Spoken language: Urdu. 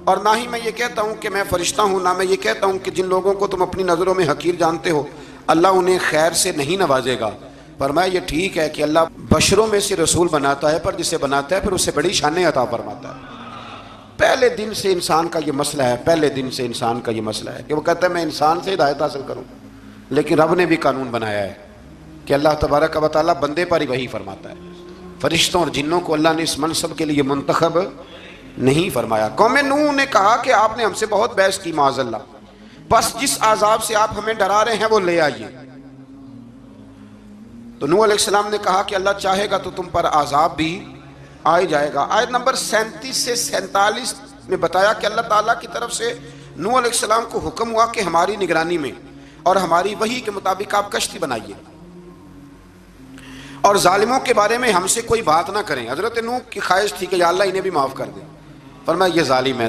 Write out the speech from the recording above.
اور نہ ہی میں یہ کہتا ہوں کہ میں فرشتہ ہوں، نہ میں یہ کہتا ہوں کہ جن لوگوں کو تم اپنی نظروں میں حقیر جانتے ہو اللہ انہیں خیر سے نہیں نوازے گا۔ فرمایا یہ ٹھیک ہے کہ اللہ بشروں میں سے رسول بناتا ہے، پر جسے بناتا ہے پھر اسے بڑی شانیں عطا فرماتا ہے۔ پہلے دن سے انسان کا یہ مسئلہ ہے، پہلے دن سے انسان کا یہ مسئلہ ہے کہ وہ کہتا ہے میں انسان سے ہدایت حاصل کروں، لیکن رب نے بھی قانون بنایا ہے کہ اللہ تبارک و تعالیٰ بندے پر ہی وحی فرماتا ہے۔ فرشتوں اور جنوں کو اللہ نے اس منصب کے لیے منتخب نہیں فرمایا۔ قوم نوح نے کہا کہ آپ نے ہم سے بہت بحث کی معاذ اللہ، بس جس عذاب سے آپ ہمیں ڈرا رہے ہیں وہ لے آئیے۔ تو نوح علیہ السلام نے کہا کہ اللہ چاہے گا تو تم پر عذاب بھی آئے جائے گا۔ آیت نمبر 37 سے 47 میں بتایا کہ اللہ تعالیٰ کی طرف سے نوح علیہ السلام کو حکم ہوا کہ ہماری نگرانی میں اور ہماری وحی کے مطابق آپ کشتی بنائیے اور ظالموں کے بارے میں ہم سے کوئی بات نہ کریں۔ حضرت نوح کی خواہش تھی کہ یا اللہ انہیں بھی معاف کر دے، فرمایا یہ ظالم ہے۔